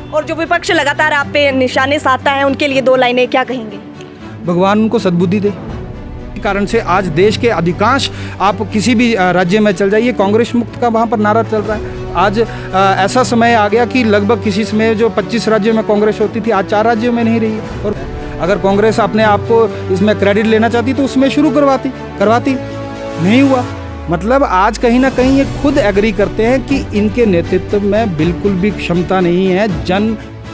और जो विपक्ष लगातार आप पे निशाने साधता है, उनके लिए 2 लाइनें क्या कहेंगे? भगवान उनको सद्बुद्धि दे। कारण से आज देश के अधिकांश, आप किसी भी राज्य में चल जाइए, कांग्रेस मुक्त का वहाँ पर नारा चल रहा है। आज ऐसा समय आ गया कि लगभग किसी समय जो 25 राज्यों में कांग्रेस होती थी, आज 4 राज्यों में नहीं रही है। और अगर कांग्रेस अपने आप को इसमें क्रेडिट लेना चाहती तो उसमें शुरू करवाती, नहीं हुआ। मतलब आज कहीं ना कहीं ये खुद एग्री करते हैं कि इनके नेतृत्व में बिल्कुल भी क्षमता नहीं है।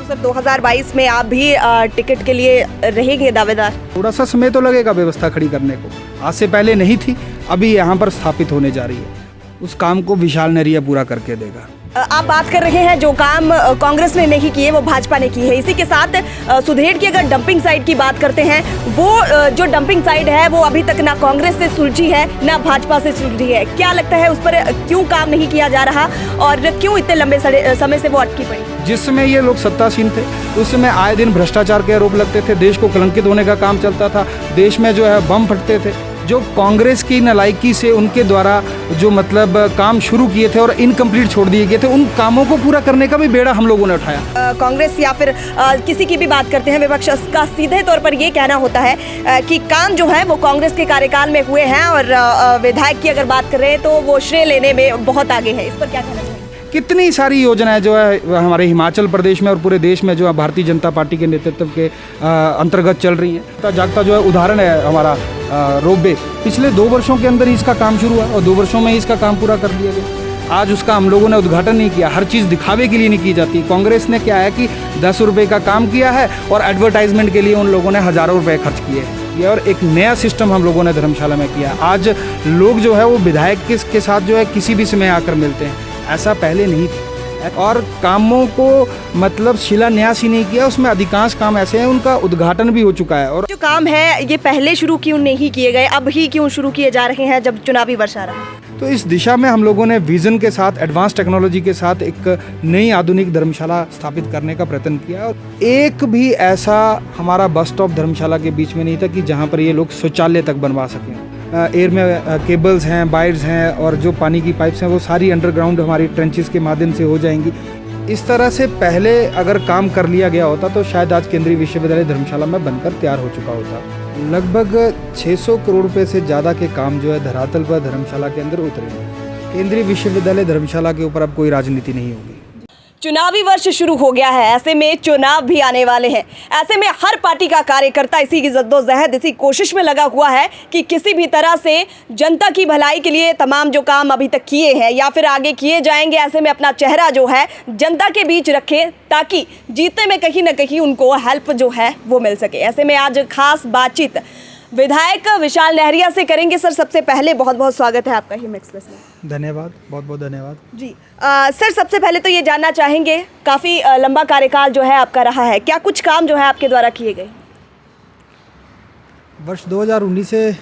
सर 2022 में आप भी टिकट के लिए रहेंगे दावेदार? थोड़ा सा समय तो लगेगा व्यवस्था खड़ी करने को, आज से पहले नहीं थी, अभी यहाँ पर स्थापित होने जा रही है। उस काम को विशाल नरिया पूरा करके देगा। आप बात कर रहे हैं जो काम कांग्रेस ने नहीं किए वो भाजपा ने की है। इसी के साथ सुधेड़ की अगर डंपिंग साइट की बात करते हैं, वो जो डंपिंग साइट है वो अभी तक ना कांग्रेस से सुलझी है ना भाजपा से सुलझी है। क्या लगता है उस पर क्यों काम नहीं किया जा रहा और क्यों इतने लंबे समय से वो अटकी पड़ी? जिस समय ये लोग सत्तासीन थे उस समय आए दिन भ्रष्टाचार के आरोप लगते थे, देश को कलंकित होने का काम चलता था, देश में जो है बम फटते थे। जो कांग्रेस की नालायकी से उनके द्वारा जो मतलब काम शुरू किए थे और इनकम्प्लीट छोड़ दिए गए थे, उन कामों को पूरा करने का भी बेड़ा हम लोगों ने उठाया। कांग्रेस या फिर किसी की भी बात करते हैं, विपक्ष का सीधे तौर पर ये कहना होता है कि काम जो है वो कांग्रेस के कार्यकाल में हुए हैं और विधायक की अगर बात कर रहे हैं तो वो श्रेय लेने में बहुत आगे है। इस पर क्या कहना चाहिए? कितनी सारी योजनाएं जो है हमारे हिमाचल प्रदेश में और पूरे देश में जो है भारतीय जनता पार्टी के नेतृत्व के अंतर्गत चल रही हैं। जागता जो है उदाहरण है हमारा रोपवे, पिछले 2 वर्षों के अंदर ही इसका काम शुरू हुआ और 2 वर्षों में ही इसका काम पूरा कर दिया गया। आज उसका हम लोगों ने उद्घाटन नहीं किया। हर चीज़ दिखावे के लिए नहीं की जाती। कांग्रेस ने क्या है कि 10 रुपये का काम किया है और एडवर्टाइजमेंट के लिए उन लोगों ने हज़ारों रुपये खर्च किए हैं। और एक नया सिस्टम हम लोगों ने धर्मशाला में किया। आज लोग जो है वो विधायक के साथ जो है किसी भी समय आकर मिलते हैं, ऐसा पहले नहीं था। और कामों को मतलब शिलान्यास ही नहीं किया, उसमें अधिकांश काम ऐसे हैं उनका उद्घाटन भी हो चुका है। और जो काम है ये पहले शुरू क्यों नहीं किए गए, अब ही क्यों शुरू किए जा रहे हैं जब चुनावी वर्ष आ रहा है? तो इस दिशा में हम लोगों ने विजन के साथ, एडवांस टेक्नोलॉजी के साथ एक नई आधुनिक धर्मशाला स्थापित करने का प्रयत्न किया। और एक भी ऐसा हमारा बस स्टॉप धर्मशाला के बीच में नहीं था कि जहाँ पर ये लोग शौचालय तक बनवा सकें। एयर में केबल्स हैं, वायर्स हैं और जो पानी की पाइप्स हैं वो सारी अंडरग्राउंड हमारी ट्रेंचेस के माध्यम से हो जाएंगी। इस तरह से पहले अगर काम कर लिया गया होता तो शायद आज केंद्रीय विश्वविद्यालय धर्मशाला में बनकर तैयार हो चुका होता। लगभग 600 करोड़ रुपए से ज़्यादा के काम जो है धरातल पर धर्मशाला के अंदर उतरे हैं। केंद्रीय विश्वविद्यालय धर्मशाला के ऊपर अब कोई राजनीति नहीं होगी। चुनावी वर्ष शुरू हो गया है, ऐसे में चुनाव भी आने वाले हैं। ऐसे में हर पार्टी का कार्यकर्ता इसी की जद्दोजहद, इसी कोशिश में लगा हुआ है कि किसी भी तरह से जनता की भलाई के लिए तमाम जो काम अभी तक किए हैं या फिर आगे किए जाएंगे, ऐसे में अपना चेहरा जो है जनता के बीच रखें ताकि जीतने में कहीं ना कहीं उनको हेल्प जो है वो मिल सके। ऐसे में आज खास बातचीत विधायक विशाल नहरिया से करेंगे। सर सबसे पहले बहुत बहुत स्वागत है आपका हिम एक्सप्रेस में। धन्यवाद, बहुत बहुत धन्यवाद जी। सर सबसे पहले तो ये जानना चाहेंगे, काफ़ी लंबा कार्यकाल जो है आपका रहा है, क्या कुछ काम जो है आपके द्वारा किए गए? वर्ष 2019 से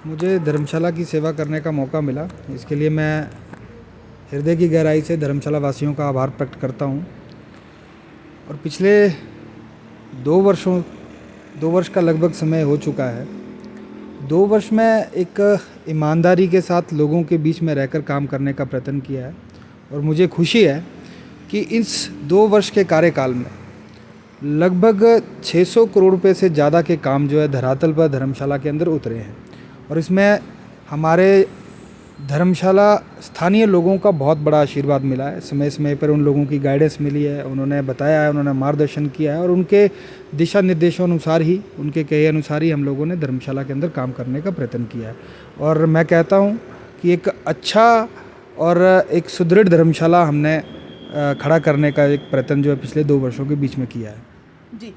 मुझे धर्मशाला की सेवा करने का मौका मिला। इसके लिए मैं हृदय की गहराई से धर्मशाला वासियों का आभार प्रकट करता हूँ। और पिछले 2 वर्ष का लगभग समय हो चुका है। 2 वर्ष में एक ईमानदारी के साथ लोगों के बीच में रहकर काम करने का प्रयत्न किया है और मुझे खुशी है कि इस 2 वर्ष के कार्यकाल में लगभग 600 करोड़ रुपए से ज़्यादा के काम जो है धरातल पर धर्मशाला के अंदर उतरे हैं। और इसमें हमारे धर्मशाला स्थानीय लोगों का बहुत बड़ा आशीर्वाद मिला है। समय समय पर उन लोगों की गाइडेंस मिली है, उन्होंने बताया है, उन्होंने मार्गदर्शन किया है और उनके दिशा निर्देशों अनुसार ही, उनके कहे अनुसार ही हम लोगों ने धर्मशाला के अंदर काम करने का प्रयत्न किया है। और मैं कहता हूँ कि एक अच्छा और एक सुदृढ़ धर्मशाला हमने खड़ा करने का एक प्रयत्न जो है पिछले 2 वर्षों के बीच में किया है। जी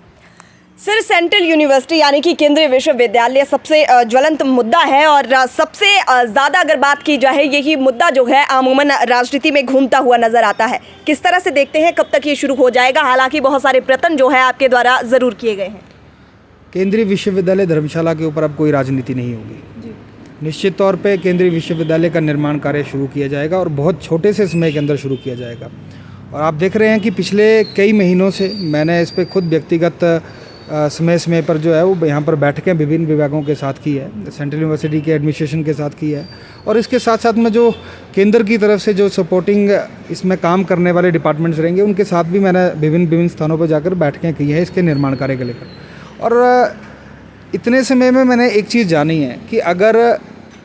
सर, सेंट्रल यूनिवर्सिटी यानी कि केंद्रीय विश्वविद्यालय सबसे ज्वलंत मुद्दा है और सबसे ज़्यादा अगर बात की जाए यही मुद्दा जो है अमूमन राजनीति में घूमता हुआ नज़र आता है। किस तरह से देखते हैं, कब तक ये शुरू हो जाएगा? हालांकि बहुत सारे प्रयत्न जो है आपके द्वारा ज़रूर किए गए हैं। केंद्रीय विश्वविद्यालय धर्मशाला के ऊपर अब कोई राजनीति नहीं होगी। निश्चित तौर पे केंद्रीय विश्वविद्यालय का निर्माण कार्य शुरू किया जाएगा और बहुत छोटे से समय के अंदर शुरू किया जाएगा। और आप देख रहे हैं कि पिछले कई महीनों से मैंने इस पर खुद व्यक्तिगत समय समय पर जो है वो यहाँ पर बैठकें विभिन्न विभागों के साथ की है, सेंट्रल यूनिवर्सिटी के एडमिनिस्ट्रेशन के साथ की है, और इसके साथ साथ में जो केंद्र की तरफ से जो सपोर्टिंग इसमें काम करने वाले डिपार्टमेंट्स रहेंगे उनके साथ भी मैंने विभिन्न स्थानों पर जाकर बैठकें की हैं इसके निर्माण कार्य को लेकर। और इतने समय में मैंने एक चीज़ जानी है कि अगर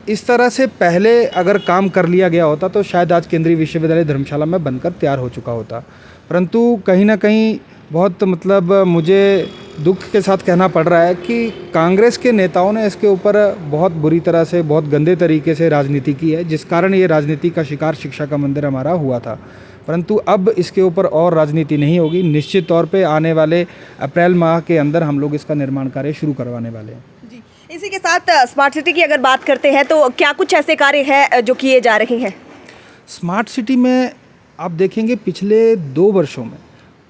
इस तरह से पहले अगर काम कर लिया गया होता तो शायद आज केंद्रीय विश्वविद्यालय धर्मशाला में बनकर तैयार हो चुका होता, परंतु कहीं ना कहीं बहुत मतलब मुझे दुख के साथ कहना पड़ रहा है कि कांग्रेस के नेताओं ने इसके ऊपर बहुत बुरी तरह से, बहुत गंदे तरीके से राजनीति की है, जिस कारण ये राजनीति का शिकार शिक्षा का मंदिर हमारा हुआ था। परंतु अब इसके ऊपर और राजनीति नहीं होगी। निश्चित तौर पे आने वाले अप्रैल माह के अंदर हम लोग इसका निर्माण कार्य शुरू करवाने वाले हैं। जी, इसी के साथ स्मार्ट सिटी की अगर बात करते हैं तो क्या कुछ ऐसे कार्य हैं जो किए जा रहे हैं? स्मार्ट सिटी में आप देखेंगे पिछले 2 वर्षों में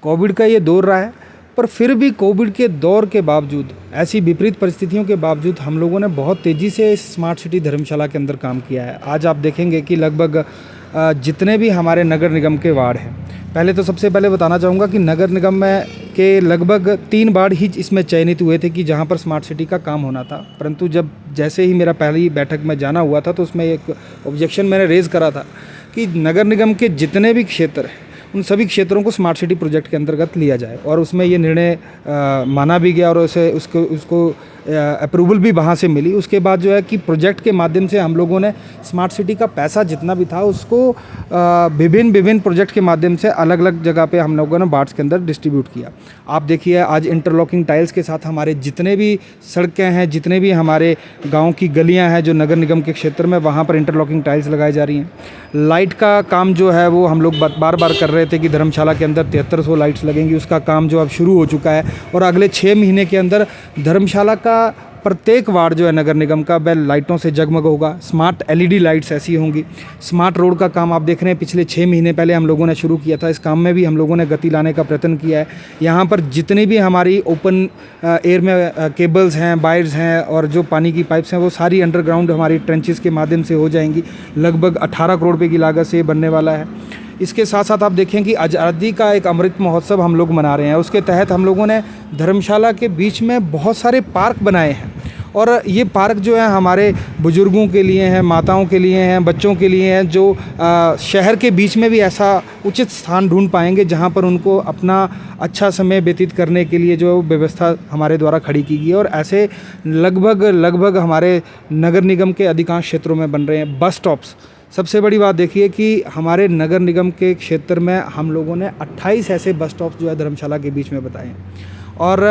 कोविड का ये दौर रहा है, पर फिर भी कोविड के दौर के बावजूद, ऐसी विपरीत परिस्थितियों के बावजूद हम लोगों ने बहुत तेज़ी से स्मार्ट सिटी धर्मशाला के अंदर काम किया है। आज आप देखेंगे कि लगभग जितने भी हमारे नगर निगम के वार्ड हैं, पहले तो सबसे पहले बताना चाहूँगा कि नगर निगम में के लगभग 3 वार्ड ही इसमें चयनित हुए थे कि जहाँ पर स्मार्ट सिटी का काम होना था, परंतु जब जैसे ही मेरा पहली बैठक में जाना हुआ था तो उसमें एक ऑब्जेक्शन मैंने रेज़ करा था कि नगर निगम के जितने भी क्षेत्र हैं उन सभी क्षेत्रों को स्मार्ट सिटी प्रोजेक्ट के अंतर्गत लिया जाए, और उसमें ये निर्णय माना भी गया और उसको अप्रूवल भी वहाँ से मिली। उसके बाद जो है कि प्रोजेक्ट के माध्यम से हम लोगों ने स्मार्ट सिटी का पैसा जितना भी था उसको विभिन्न प्रोजेक्ट के माध्यम से अलग अलग जगह पे हम लोगों ने वार्ड्स के अंदर डिस्ट्रीब्यूट किया। आप देखिए आज इंटरलॉकिंग टाइल्स के साथ हमारे जितने भी सड़कें हैं, जितने भी हमारे गाँव की गलियाँ हैं जो नगर निगम के क्षेत्र में, वहाँ पर इंटरलॉकिंग टाइल्स लगाई जा रही हैं। लाइट का काम जो है वो हम लोग बार बार कर रहे थे कि धर्मशाला के अंदर 7300 लाइट्स लगेंगी, उसका काम जो अब शुरू हो चुका है, और अगले 6 महीने के अंदर धर्मशाला का प्रत्येक वार्ड जो है नगर निगम का वह लाइटों से जगमग होगा। स्मार्ट LED लाइट्स ऐसी होंगी। स्मार्ट रोड का काम आप देख रहे हैं पिछले 6 महीने पहले हम लोगों ने शुरू किया था, इस काम में भी हम लोगों ने गति लाने का प्रयत्न किया है। यहाँ पर जितनी भी हमारी ओपन एयर में केबल्स हैं, वायर्स हैं और जो पानी की पाइप्स हैं वो सारी अंडरग्राउंड हमारी ट्रेंचेस के माध्यम से हो जाएंगी। लगभग 18 करोड़ रुपये की लागत से बनने वाला है। इसके साथ साथ आप देखें कि आज़ादी का एक अमृत महोत्सव हम लोग मना रहे हैं, उसके तहत हम लोगों ने धर्मशाला के बीच में बहुत सारे पार्क बनाए हैं, और ये पार्क जो है हमारे बुज़ुर्गों के लिए हैं, माताओं के लिए हैं, बच्चों के लिए हैं, जो शहर के बीच में भी ऐसा उचित स्थान ढूंढ पाएंगे जहां पर उनको अपना अच्छा समय व्यतीत करने के लिए जो व्यवस्था हमारे द्वारा खड़ी की गई है। और ऐसे लगभग हमारे नगर निगम के अधिकांश क्षेत्रों में बन रहे हैं। बस स्टॉप्स, सबसे बड़ी बात देखिए कि हमारे नगर निगम के क्षेत्र में हम लोगों ने 28 ऐसे बस स्टॉप जो है धर्मशाला के बीच में बताए हैं। और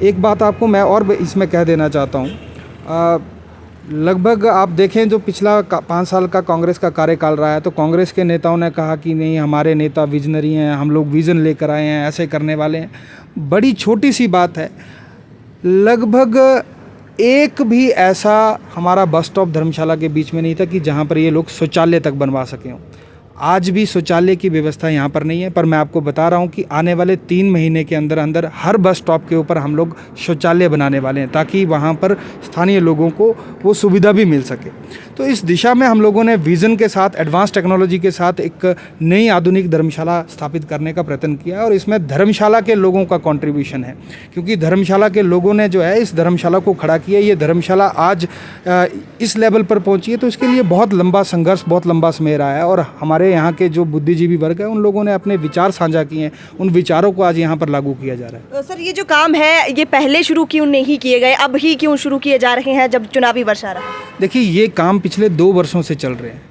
एक बात आपको मैं और इसमें कह देना चाहता हूँ, लगभग आप देखें जो पिछला 5 साल का कांग्रेस का कार्यकाल रहा है, तो कांग्रेस के नेताओं ने कहा कि नहीं हमारे नेता विजनरी हैं, हम लोग विज़न लेकर आए हैं, ऐसे करने वाले हैं। बड़ी छोटी सी बात है, लगभग एक भी ऐसा हमारा बस स्टॉप धर्मशाला के बीच में नहीं था कि जहाँ पर ये लोग शौचालय तक बनवा सकें हों। आज भी शौचालय की व्यवस्था यहाँ पर नहीं है, पर मैं आपको बता रहा हूँ कि आने वाले 3 महीने के अंदर अंदर हर बस स्टॉप के ऊपर हम लोग शौचालय बनाने वाले हैं, ताकि वहाँ पर स्थानीय लोगों को वो सुविधा भी मिल सके। तो इस दिशा में हम लोगों ने विज़न के साथ, एडवांस टेक्नोलॉजी के साथ एक नई आधुनिक धर्मशाला स्थापित करने का प्रयत्न किया है, और इसमें धर्मशाला के लोगों का कॉन्ट्रीब्यूशन है, क्योंकि धर्मशाला के लोगों ने जो है इस धर्मशाला को खड़ा किया। ये धर्मशाला आज इस लेवल पर पहुँची है, तो इसके लिए बहुत लंबा संघर्ष, बहुत लंबा समय रहा है, और हमारे यहाँ के जो बुद्धिजीवी वर्ग है उन लोगों ने अपने विचार साझा किए हैं, उन विचारों को आज यहाँ पर लागू किया जा रहा है। सर, ये जो काम है ये पहले शुरू क्यों नहीं किए गए, अब ही क्यों शुरू किए जा रहे हैं जब चुनावी वर्ष आ रहा है? देखिए, ये काम पिछले 2 वर्षों से चल रहे हैं।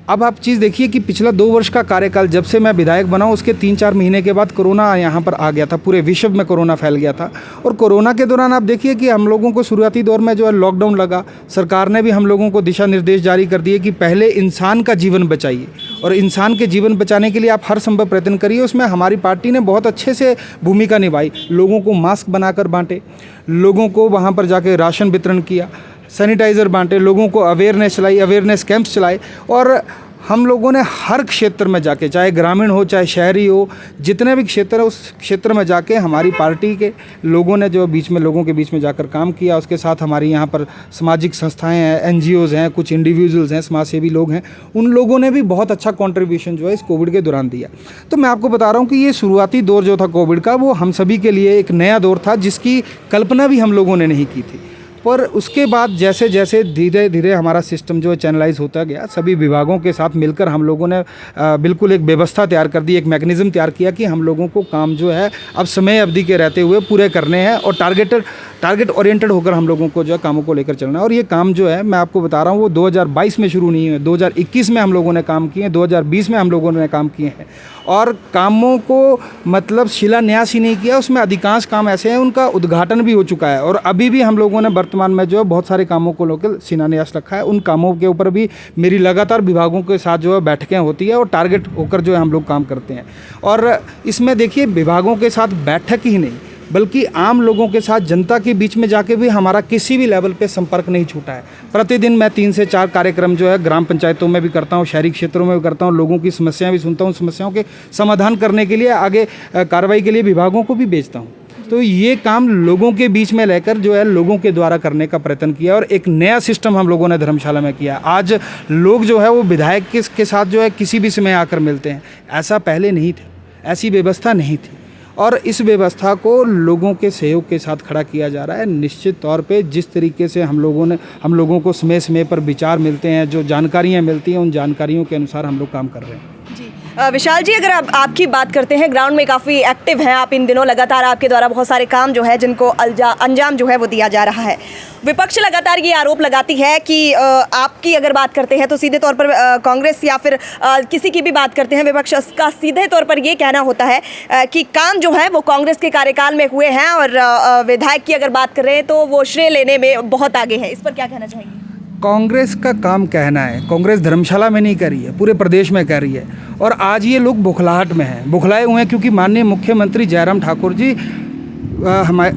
अब आप चीज़ देखिए कि पिछला 2 वर्ष का कार्यकाल, जब से मैं विधायक बना हूँ उसके 3-4 महीने के बाद कोरोना यहाँ पर आ गया था, पूरे विश्व में कोरोना फैल गया था। और कोरोना के दौरान आप देखिए कि हम लोगों को शुरुआती दौर में जो है लॉकडाउन लगा, सरकार ने भी हम लोगों को दिशा निर्देश जारी कर दिए कि पहले इंसान का जीवन बचाइए, और इंसान के जीवन बचाने के लिए आप हर संभव प्रयत्न करिए। उसमें हमारी पार्टी ने बहुत अच्छे से भूमिका निभाई, लोगों को मास्क बनाकर बांटे, लोगों को वहाँ पर जाके राशन वितरण किया, सैनिटाइज़र बांटे, लोगों को अवेयरनेस चलाई, अवेयरनेस कैंप्स चलाए, और हम लोगों ने हर क्षेत्र में जाके, चाहे ग्रामीण हो चाहे शहरी हो, जितने भी क्षेत्र है उस क्षेत्र में जाके हमारी पार्टी के लोगों ने जो लोगों के बीच में जाकर काम किया। उसके साथ हमारी यहाँ पर सामाजिक संस्थाएं हैं, एनजीओज़ हैं, कुछ इंडिविजुअल्स हैं, समाजसेवी लोग हैं, उन लोगों ने भी बहुत अच्छा कंट्रीब्यूशन जो है इस कोविड के दौरान दिया। तो मैं आपको बता रहा हूँ कि ये शुरुआती दौर जो था कोविड का, वो हम सभी के लिए एक नया दौर था जिसकी कल्पना भी हम लोगों ने नहीं की थी। पर उसके बाद जैसे जैसे धीरे धीरे हमारा सिस्टम जो है चैनलाइज होता गया, सभी विभागों के साथ मिलकर हम लोगों ने बिल्कुल एक व्यवस्था तैयार कर दी, एक मैकेनिज़्म तैयार किया कि हम लोगों को काम जो है अब समय अवधि के रहते हुए पूरे करने हैं और टारगेट ओरिएंटेड होकर हम लोगों को जो है कामों को लेकर चलना है। और ये काम जो है मैं आपको बता रहा हूँ वो 2022 में शुरू नहीं हुए, 2021 में हम लोगों ने काम किए, 2020 में हम लोगों ने काम किए हैं। और कामों को मतलब शिलान्यास ही नहीं किया, उसमें अधिकांश काम ऐसे हैं उनका उद्घाटन भी हो चुका है। और अभी भी हम लोगों ने वर्तमान में जो है बहुत सारे कामों को लेकर शिलान्यास रखा है। उन कामों के ऊपर भी मेरी लगातार विभागों के साथ जो है बैठकें होती है और टारगेट होकर जो है हम लोग काम करते हैं। और इसमें देखिए विभागों के साथ बैठक ही नहीं बल्कि आम लोगों के साथ, जनता के बीच में जाके भी हमारा किसी भी लेवल पे संपर्क नहीं छूटा है। प्रतिदिन मैं 3 से 4 कार्यक्रम जो है ग्राम पंचायतों में भी करता हूँ, शहरी क्षेत्रों में भी करता हूँ, लोगों की समस्याएं भी सुनता हूँ, समस्याओं के समाधान करने के लिए आगे कार्रवाई के लिए विभागों को भी भेजता हूँ। तो ये काम लोगों के बीच में लेकर जो है लोगों के द्वारा करने का प्रयत्न किया और एक नया सिस्टम हम लोगों ने धर्मशाला में किया। आज लोग जो है वो विधायक के साथ जो है किसी भी समय आकर मिलते हैं, ऐसा पहले नहीं था, ऐसी व्यवस्था नहीं थी। और इस व्यवस्था को लोगों के सहयोग के साथ खड़ा किया जा रहा है। निश्चित तौर पे जिस तरीके से हम लोगों को समय समय पर विचार मिलते हैं, जो जानकारियाँ मिलती हैं, उन जानकारियों के अनुसार हम लोग काम कर रहे हैं। जी विशाल जी, अगर आपकी बात करते हैं, ग्राउंड में काफ़ी एक्टिव हैं आप इन दिनों, लगातार आपके द्वारा बहुत सारे काम जो है जिनको अंजाम जो है वो दिया जा रहा है। विपक्ष लगातार ये आरोप लगाती है कि आपकी अगर बात करते हैं तो सीधे तौर पर कांग्रेस या फिर किसी की भी बात करते हैं, विपक्ष का सीधे तौर पर ये कहना होता है कि काम जो है वो कांग्रेस के कार्यकाल में हुए हैं और विधायक की अगर बात कर रहे हैं तो वो श्रेय लेने में बहुत आगे है। इस पर क्या कहना चाहेंगे? कांग्रेस का काम कहना है, कांग्रेस धर्मशाला में नहीं कर रही है, पूरे प्रदेश में कर रही है। और आज ये लोग बुखलाहट में हैं, बुखलाए हुए हैं क्योंकि माननीय मुख्यमंत्री जयराम ठाकुर जी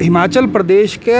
हिमाचल प्रदेश के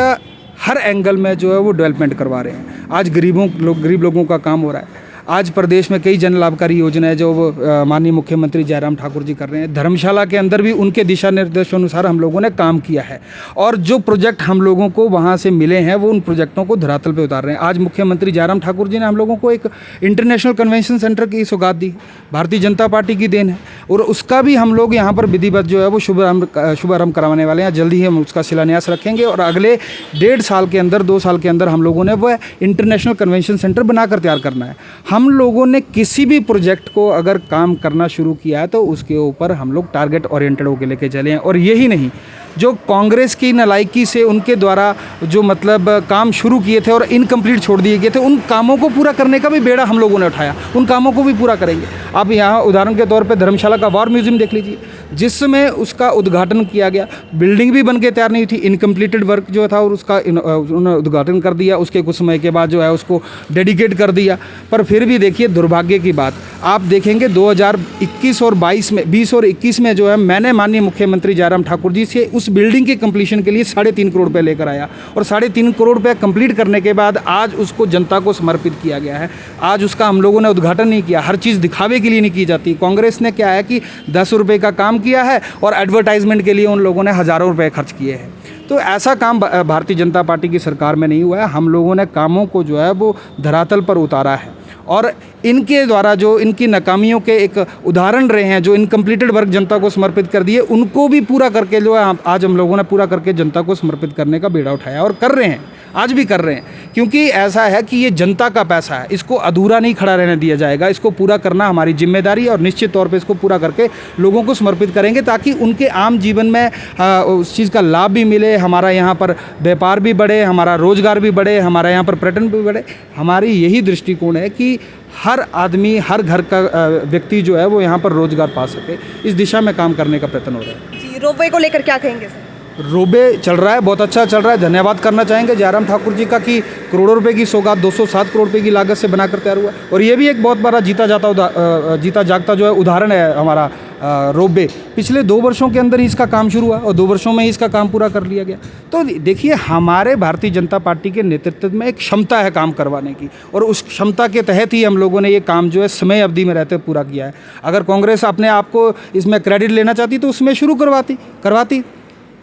हर एंगल में जो है वो डेवलपमेंट करवा रहे हैं। आज गरीब लोगों का काम हो रहा है। आज प्रदेश में कई जन लाभकारी योजनाएं जो माननीय मुख्यमंत्री जयराम ठाकुर जी कर रहे हैं। धर्मशाला के अंदर भी उनके दिशा निर्देशों अनुसार हम लोगों ने काम किया है और जो प्रोजेक्ट हम लोगों को वहां से मिले हैं वो उन प्रोजेक्टों को धरातल पे उतार रहे हैं। आज मुख्यमंत्री जयराम ठाकुर जी ने हम लोगों को एक इंटरनेशनल कन्वेंशन सेंटर की सौगात दी, भारतीय जनता पार्टी की देन है। और उसका भी हम लोग यहाँ पर विधिवत जो है वो शुभारंभ करवाने वाले हैं। जल्दी ही हम उसका शिलान्यास रखेंगे और अगले 1.5 साल के अंदर, 2 साल के अंदर हम लोगों ने वह इंटरनेशनल कन्वेंशन सेंटर बनाकर तैयार करना है। हम लोगों ने किसी भी प्रोजेक्ट को अगर काम करना शुरू किया है तो उसके ऊपर हम लोग टारगेट ओरिएंटेड होकर लेके चले हैं। और यही नहीं, जो कांग्रेस की नालायकी से उनके द्वारा जो मतलब काम शुरू किए थे और इनकम्प्लीट छोड़ दिए गए थे, उन कामों को पूरा करने का भी बेड़ा हम लोगों ने उठाया, उन कामों को भी पूरा करेंगे। आप यहाँ उदाहरण के तौर पे धर्मशाला का वॉर म्यूजियम देख लीजिए, जिसमें उसका उद्घाटन किया गया, बिल्डिंग भी बन के तैयार नहीं थी, इनकम्प्लीटेड वर्क जो था और उसका उन्होंने उद्घाटन कर दिया। उसके कुछ समय के बाद जो है उसको डेडिकेट कर दिया। पर फिर भी देखिए दुर्भाग्य की बात, आप देखेंगे 2021 और 20 और 21 में जो है मैंने माननीय मुख्यमंत्री जयराम ठाकुर जी से उस बिल्डिंग के कंप्लीशन के लिए 3.5 करोड़ रुपये लेकर आया और 3.5 करोड़ रुपये कंप्लीट करने के बाद आज उसको जनता को समर्पित किया गया है। आज उसका हम लोगों ने उद्घाटन नहीं किया। हर चीज़ दिखावे के लिए नहीं की जाती। कांग्रेस ने क्या है कि 10 रुपये का काम किया है और एडवर्टाइजमेंट के लिए उन लोगों ने हज़ारों रुपये खर्च किए हैं। तो ऐसा काम भारतीय जनता पार्टी की सरकार में नहीं हुआ है। हम लोगों ने कामों को जो है वो धरातल पर उतारा है और इनके द्वारा जो इनकी नाकामियों के एक उदाहरण रहे हैं, जो इनकम्प्लीटेड वर्क जनता को समर्पित कर दिए, उनको भी पूरा करके जो है आज हम लोगों ने पूरा करके जनता को समर्पित करने का बीड़ा उठाया और कर रहे हैं, आज भी कर रहे हैं। क्योंकि ऐसा है कि ये जनता का पैसा है, इसको अधूरा नहीं खड़ा रहने दिया जाएगा। इसको पूरा करना हमारी जिम्मेदारी और निश्चित तौर पे इसको पूरा करके लोगों को समर्पित करेंगे ताकि उनके आम जीवन में उस चीज़ का लाभ भी मिले, हमारा यहाँ पर व्यापार भी बढ़े, हमारा रोजगार भी बढ़े, हमारा यहाँ पर पर्यटन भी बढ़े। हमारी यही दृष्टिकोण है कि हर आदमी, हर घर का व्यक्ति जो है वो यहाँ पर रोजगार पा सके। इस दिशा में काम करने का प्रयत्न हो रहा है। जी, रोपवे को लेकर क्या कहेंगे सर? रोबे चल रहा है, बहुत अच्छा चल रहा है। धन्यवाद करना चाहेंगे जयराम ठाकुर जी का कि करोड़ों रुपए की सौगात 207 करोड़ रुपए की लागत से बनाकर तैयार हुआ। और ये भी एक बहुत बड़ा जीता जागता जो है उदाहरण है हमारा रोपवे, पिछले 2 वर्षों के अंदर ही इसका काम शुरू हुआ और 2 वर्षों में ही इसका काम पूरा कर लिया गया। तो देखिए, हमारे भारतीय जनता पार्टी के नेतृत्व में एक क्षमता है काम करवाने की, और उस क्षमता के तहत ही हम लोगों ने ये काम जो है समय अवधि में रहते पूरा किया है। अगर कांग्रेस अपने आप को इसमें क्रेडिट लेना चाहती तो उसमें शुरू करवाती,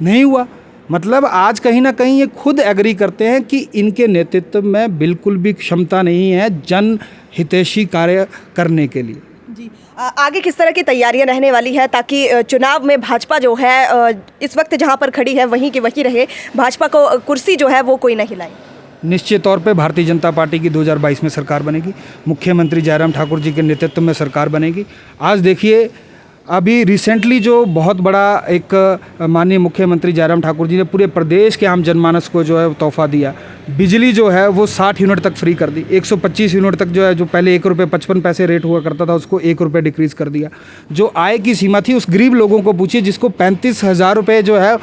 नहीं हुआ। मतलब आज कहीं ना कहीं ये खुद एग्री करते हैं कि इनके नेतृत्व में बिल्कुल भी क्षमता नहीं है जन हितैषी कार्य करने के लिए। जी, आगे किस तरह की तैयारियां रहने वाली है ताकि चुनाव में भाजपा जो है इस वक्त जहां पर खड़ी है वहीं की वहीं रहे, भाजपा को कुर्सी जो है वो कोई नहीं लाए? निश्चित तौर पे भारतीय जनता पार्टी की 2022 में सरकार बनेगी, मुख्यमंत्री जयराम ठाकुर जी के नेतृत्व में सरकार बनेगी। आज देखिए, अभी रिसेंटली जो बहुत बड़ा एक माननीय मुख्यमंत्री जयराम ठाकुर जी ने पूरे प्रदेश के आम जनमानस को जो है तोहफा दिया। बिजली जो है वो 60 यूनिट तक फ्री कर दी, 125 यूनिट तक जो है, जो पहले 1 रुपये 55 पैसे रेट हुआ करता था उसको 1 रुपये डिक्रीज़ कर दिया। जो आय की सीमा थी, उस गरीब लोगों को पूछिए जिसको 35,000 रुपये जो है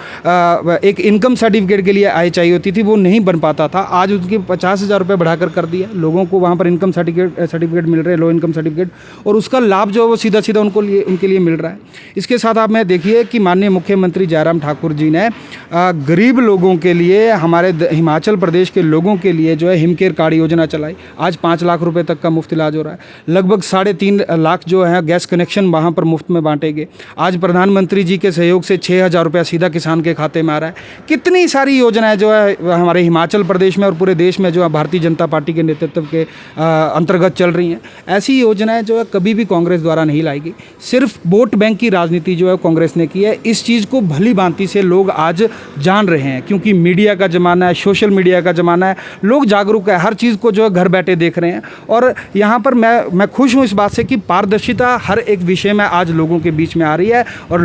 एक इनकम सर्टिफिकेट के लिए आय चाहिए होती थी, वो नहीं बन पाता था। आज उसकी 50,000 रुपये बढ़ाकर कर दिया। लोगों को वहाँ पर इनकम सर्टिफिकेट मिल रहे हैं, लो इनकम सर्टिफिकेट, और उसका लाभ जो है वो सीधा सीधा उनके लिए मिल रहा है। इसके साथ आप मैं देखिए कि माननीय मुख्यमंत्री जयराम ठाकुर जी ने गरीब लोगों के लिए, हमारे हिमाचल प्रदेश के लोगों के लिए जो है हिमकेयर कार्ड योजना चलाई। आज 5 लाख रुपए तक का मुफ्त इलाज हो रहा है। लगभग 3.5 लाख जो है गैस कनेक्शन वहाँ पर मुफ्त में बांटे गए। आज प्रधानमंत्री जी के सहयोग से 6,000 रुपया सीधा किसान के खाते में आ रहा है। कितनी सारी योजनाएं जो है हमारे हिमाचल प्रदेश में और पूरे देश में जो है भारतीय जनता पार्टी के नेतृत्व के अंतर्गत चल रही हैं। ऐसी योजनाएं जो है कभी भी कांग्रेस द्वारा नहीं लाई गई। सिर्फ वोट बैंक की राजनीति जो है कांग्रेस ने की है। इस चीज़ को भली भांति से लोग आज जान रहे हैं, क्योंकि मीडिया का ज़माना है, सोशल मीडिया का ज़माना है, लोग जागरूक है, हर चीज़ को जो है घर बैठे देख रहे हैं। और यहाँ पर मैं खुश हूँ इस बात से कि पारदर्शिता हर एक विषय में आज लोगों के बीच में आ रही है, और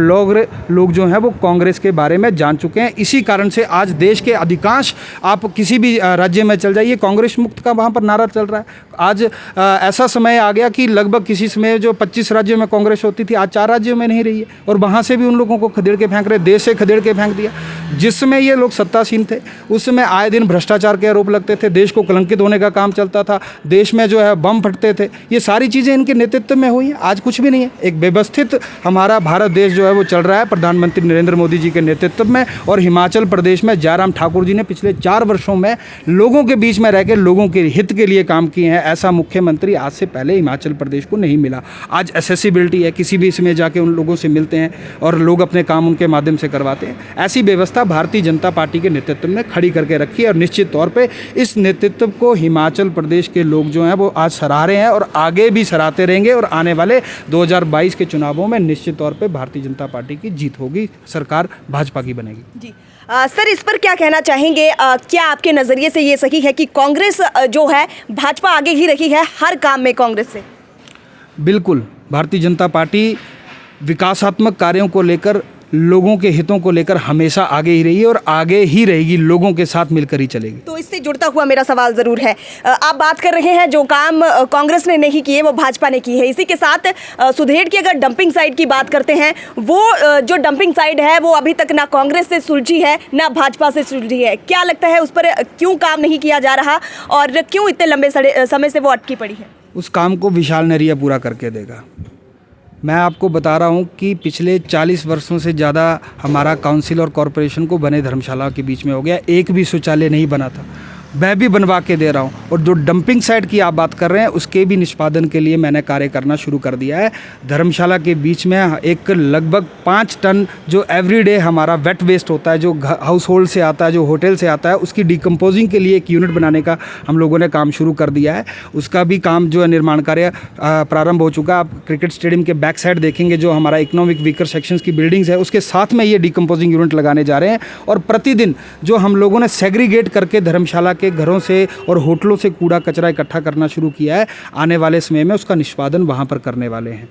लोग जो हैं वो कांग्रेस के बारे में जान चुके हैं। इसी कारण से आज देश के अधिकांश, आप किसी भी राज्य में चल जाइए, कांग्रेस मुक्त का वहाँ पर नारा चल रहा है। आज ऐसा समय आ गया कि लगभग किसी समय जो 25 राज्यों में कांग्रेस होती थी, आज 4 राज्यों में नहीं रही है, और वहाँ से भी उन लोगों को खदेड़ के फेंक रहे, देश से खदेड़ के फेंक दिया। जिस समय ये लोग सत्तासीन थे उस समय आए दिन भ्रष्टाचार के आरोप लगते थे, देश को कलंकित होने का काम चलता था, देश में जो है बम फटते थे। ये सारी चीज़ें इनके नेतृत्व में हुई हैं। आज कुछ भी नहीं है। एक व्यवस्थित हमारा भारत देश जो है वो चल रहा है प्रधानमंत्री नरेंद्र मोदी जी के नेतृत्व में, और हिमाचल प्रदेश में जयराम ठाकुर जी ने पिछले 4 वर्षों में लोगों के बीच में रह के लोगों के हित के लिए काम किए हैं। ऐसा मुख्यमंत्री आज से पहले हिमाचल प्रदेश को नहीं मिला। आज एक्सेसिबिलिटी है, किसी भी इसमें जाके उन लोगों से मिलते हैं और लोग अपने काम उनके माध्यम से करवाते हैं। ऐसी व्यवस्था भारतीय जनता पार्टी के नेतृत्व में खड़ी करके रखी है, और निश्चित तौर पे इस नेतृत्व को हिमाचल प्रदेश के लोग जो हैं वो आज सराह रहे हैं और आगे भी सराहते रहेंगे। और आने वाले 2022 के चुनावों में निश्चित तौर पे भारतीय जनता पार्टी की जीत होगी, सरकार भाजपा की बनेगी। जी सर, इस पर क्या कहना चाहेंगे? क्या आपके नज़रिए से ये सही है कि कांग्रेस जो है भाजपा आगे ही रही है हर काम में कांग्रेस से? बिल्कुल, भारतीय जनता पार्टी विकासात्मक कार्यों को लेकर, लोगों के हितों को लेकर हमेशा आगे ही रही है और आगे ही रहेगी, लोगों के साथ मिलकर ही चलेगी। तो इससे जुड़ता हुआ मेरा सवाल ज़रूर है, आप बात कर रहे हैं जो काम कांग्रेस ने नहीं किए वो भाजपा ने की है। इसी के साथ सुधेड़ की अगर डंपिंग साइट की बात करते हैं, वो जो डंपिंग साइट है वो अभी तक ना कांग्रेस से सुलझी है ना भाजपा से सुलझी है। क्या लगता है उस पर क्यों काम नहीं किया जा रहा और क्यों इतने लंबे समय से वो अटकी पड़ी है? उस काम को विशाल नरिया पूरा करके देगा। मैं आपको बता रहा हूँ कि पिछले 40 वर्षों से ज़्यादा हमारा काउंसिल और कॉरपोरेशन को बने धर्मशाला के बीच में हो गया, एक भी शौचालय नहीं बना था, मैं भी बनवा के दे रहा हूँ। और जो डंपिंग साइट की आप बात कर रहे हैं उसके भी निष्पादन के लिए मैंने कार्य करना शुरू कर दिया है। धर्मशाला के बीच में एक लगभग 5 टन जो एवरीडे हमारा वेट वेस्ट होता है, जो हाउस होल्ड से आता है, जो होटल से आता है, उसकी डिकम्पोजिंग के लिए एक यूनिट बनाने का हम लोगों ने काम शुरू कर दिया है। उसका भी काम जो है निर्माण कार्य प्रारंभ हो चुका है। आप क्रिकेट स्टेडियम के बैक साइड देखेंगे जो हमारा इकोनॉमिक वीकर सेक्शंस की बिल्डिंग्स है, उसके साथ में ये डिकम्पोजिंग यूनिट लगाने जा रहे हैं। और प्रतिदिन जो हम लोगों ने सेग्रीगेट करके धर्मशाला के घरों से और होटलों से कूड़ा कचरा इकट्ठा करना शुरू किया है, आने वाले समय में उसका निष्पादन वहाँ पर करने वाले हैं।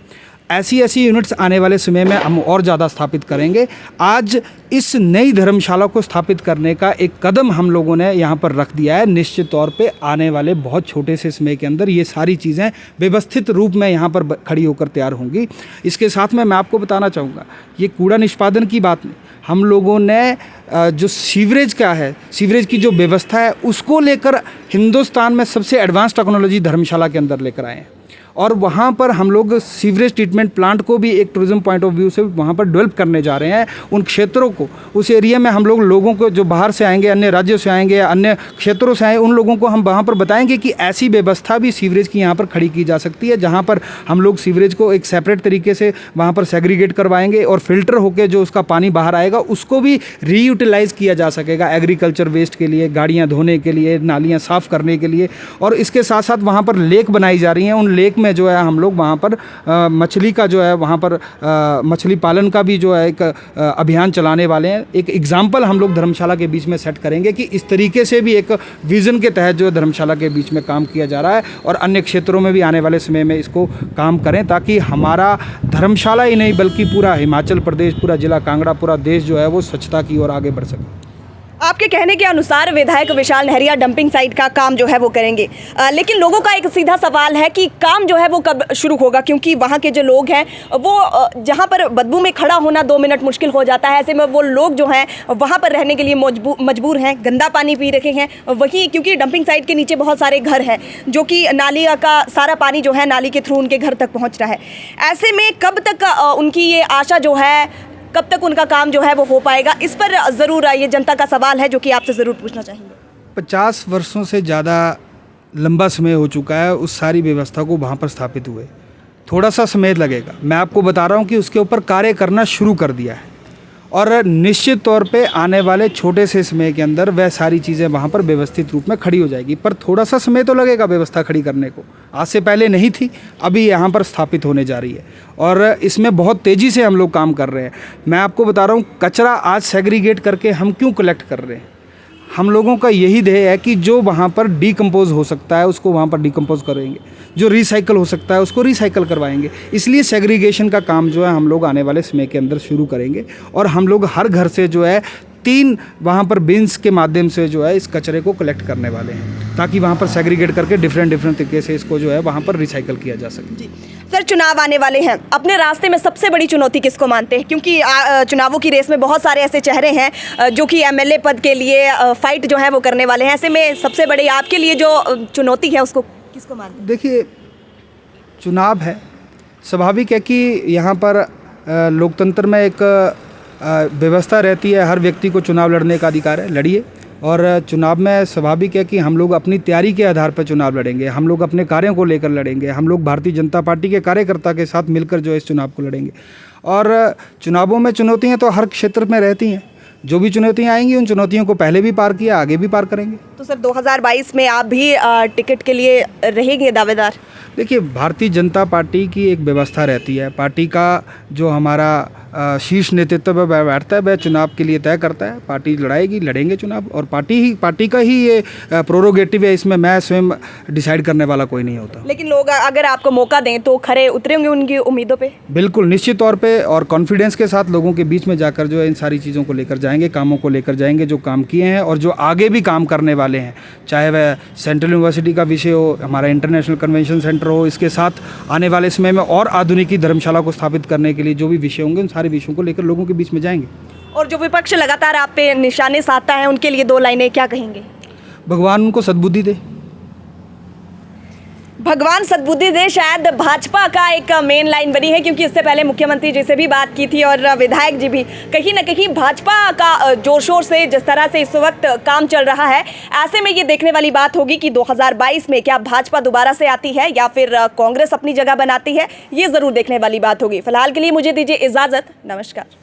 ऐसी यूनिट्स आने वाले समय में हम और ज़्यादा स्थापित करेंगे। आज इस नई धर्मशाला को स्थापित करने का एक कदम हम लोगों ने यहाँ पर रख दिया है। निश्चित तौर पे आने वाले बहुत छोटे से समय के अंदर ये सारी चीज़ें व्यवस्थित रूप में यहाँ पर खड़ी होकर तैयार होंगी। इसके साथ में मैं आपको बताना चाहूँगा, ये कूड़ा निष्पादन की बात नहीं, हम लोगों ने जो सीवरेज का है, सीवरेज की जो व्यवस्था है उसको लेकर हिंदुस्तान में सबसे एडवांस टेक्नोलॉजी धर्मशाला के अंदर लेकर आए हैं। और वहाँ पर हम लोग सीवरेज ट्रीटमेंट प्लांट को भी एक टूरिज्म पॉइंट ऑफ व्यू से वहाँ पर डेवलप करने जा रहे हैं। उन क्षेत्रों को, उस एरिया में हम लोग लोगों को जो बाहर से आएंगे, अन्य राज्यों से आएंगे, अन्य क्षेत्रों से आए, उन लोगों को हम वहाँ पर बताएंगे कि ऐसी व्यवस्था भी सीवरेज की यहाँ पर खड़ी की जा सकती है, जहाँ पर हम लोग सीवरेज को एक सेपरेट तरीके से वहाँ पर सेग्रीगेट करवाएंगे और फिल्टर होकर जो उसका पानी बाहर आएगा उसको भी रीयूटिलाइज़ किया जा सकेगा एग्रीकल्चर वेस्ट के लिए, गाड़ियाँ धोने के लिए, नालियाँ साफ़ करने के लिए। और इसके साथ साथ वहाँ पर लेक बनाई जा रही हैं। उन लेक में जो है हम लोग वहाँ पर मछली का जो है वहाँ पर मछली पालन का भी जो है एक अभियान चलाने वाले हैं। एक एग्जाम्पल हम लोग धर्मशाला के बीच में सेट करेंगे कि इस तरीके से भी एक विज़न के तहत जो धर्मशाला के बीच में काम किया जा रहा है और अन्य क्षेत्रों में भी आने वाले समय में इसको काम करें, ताकि हमारा धर्मशाला ही नहीं बल्कि पूरा हिमाचल प्रदेश, पूरा जिला कांगड़ा, पूरा देश जो है वो स्वच्छता की ओर आगे बढ़ सके। आपके कहने के अनुसार विधायक विशाल नहरिया डंपिंग साइट का काम जो है वो करेंगे, लेकिन लोगों का एक सीधा सवाल है कि काम जो है वो कब शुरू होगा, क्योंकि वहाँ के जो लोग हैं वो जहाँ पर बदबू में खड़ा होना 2 मिनट मुश्किल हो जाता है। ऐसे में वो लोग जो हैं वहाँ पर रहने के लिए मजबूर हैं, गंदा पानी पी रहे हैं। वहीं क्योंकि डंपिंग साइट के नीचे बहुत सारे घर हैं जो कि नाली का सारा पानी जो है नाली के थ्रू उनके घर तक पहुँच रहा है। ऐसे में कब तक उनकी ये आशा जो है, कब तक उनका काम जो है वो हो पाएगा, इस पर ज़रूर ये जनता का सवाल है जो कि आपसे ज़रूर पूछना चाहेंगे। 50 वर्षों से ज़्यादा लंबा समय हो चुका है उस सारी व्यवस्था को वहाँ पर स्थापित हुए। थोड़ा सा समय लगेगा, मैं आपको बता रहा हूँ कि उसके ऊपर कार्य करना शुरू कर दिया है और निश्चित तौर पे आने वाले छोटे से समय के अंदर वह सारी चीज़ें वहाँ पर व्यवस्थित रूप में खड़ी हो जाएगी। पर थोड़ा सा समय तो लगेगा व्यवस्था खड़ी करने को। आज से पहले नहीं थी, अभी यहाँ पर स्थापित होने जा रही है और इसमें बहुत तेज़ी से हम लोग काम कर रहे हैं। मैं आपको बता रहा हूँ, कचरा आज सेग्रीगेट करके हम क्यों कलेक्ट कर रहे हैं? हम लोगों का यही ध्येय है कि जो वहाँ पर डिकम्पोज हो सकता है उसको वहाँ पर डिकम्पोज करेंगे, जो रिसाइकल हो सकता है उसको रिसाइकल करवाएंगे। इसलिए सेग्रीगेशन का काम जो है हम लोग आने वाले समय के अंदर शुरू करेंगे और हम लोग हर घर से जो है 3 वहाँ पर बिन्स के माध्यम से जो है इस कचरे को कलेक्ट करने वाले हैं, ताकि वहाँ पर सेग्रीगेट करके डिफरेंट तरीके से इसको जो है वहाँ पर रिसाइकल किया जा सके। जी सर, चुनाव आने वाले हैं, अपने रास्ते में सबसे बड़ी चुनौती किसको मानते हैं? क्योंकि चुनावों की रेस में बहुत सारे ऐसे चेहरे हैं जो कि एमएलए पद के लिए फाइट जो है वो करने वाले हैं। ऐसे में सबसे बड़ी आपके लिए जो चुनौती है उसको किसको मानते हैं? देखिए, चुनाव है, स्वाभाविक है कि यहाँ पर लोकतंत्र में एक व्यवस्था रहती है, हर व्यक्ति को चुनाव लड़ने का अधिकार है, लड़िए। और चुनाव में स्वाभाविक है कि हम लोग अपनी तैयारी के आधार पर चुनाव लड़ेंगे, हम लोग अपने कार्यों को लेकर लड़ेंगे, हम लोग भारतीय जनता पार्टी के कार्यकर्ता के साथ मिलकर जो है इस चुनाव को लड़ेंगे। और चुनावों में चुनौतियाँ तो हर क्षेत्र में रहती हैं, जो भी चुनौतियाँ आएंगी उन चुनौतियों को पहले भी पार किया, आगे भी पार करेंगे। तो सर 2022 में आप भी टिकट के लिए रहेंगे दावेदार? देखिए, भारतीय जनता पार्टी की एक व्यवस्था रहती है, पार्टी का जो हमारा शीर्ष नेतृत्व में बैठता है वह चुनाव के लिए तय करता है। पार्टी लड़ाएगी, लड़ेंगे चुनाव, और पार्टी का ही ये प्रोरोगेटिव है, इसमें मैं स्वयं डिसाइड करने वाला कोई नहीं होता। लेकिन लोग अगर आपको मौका दें तो खरे उतरेंगे उनकी उम्मीदों पे? बिल्कुल, निश्चित तौर पे और कॉन्फिडेंस के साथ लोगों के बीच में जाकर जो है इन सारी चीज़ों को लेकर जाएंगे, कामों को लेकर जाएंगे जो काम किए हैं और जो आगे भी काम करने वाले हैं, चाहे वह सेंट्रल यूनिवर्सिटी का विषय हो, हमारा इंटरनेशनल कन्वेंशन सेंटर हो, इसके साथ आने वाले समय में और आधुनिकी धर्मशाला को स्थापित करने के लिए जो भी विषय होंगे उन सारे विषयों को लेकर लोगों के बीच में जाएंगे। और जो विपक्ष लगातार आप पे निशाने साधता है उनके लिए 2 लाइनें क्या कहेंगे? भगवान उनको सद्बुद्धि दे। भगवान सद्बुद्धि दे शायद भाजपा का एक मेन लाइन बनी है, क्योंकि इससे पहले मुख्यमंत्री जी से भी बात की थी और विधायक जी भी कहीं ना कहीं भाजपा का जोर शोर से जिस तरह से इस वक्त काम चल रहा है, ऐसे में ये देखने वाली बात होगी कि 2022 में क्या भाजपा दोबारा से आती है या फिर कांग्रेस अपनी जगह बनाती है, ये ज़रूर देखने वाली बात होगी। फिलहाल के लिए मुझे दीजिए इजाज़त, नमस्कार।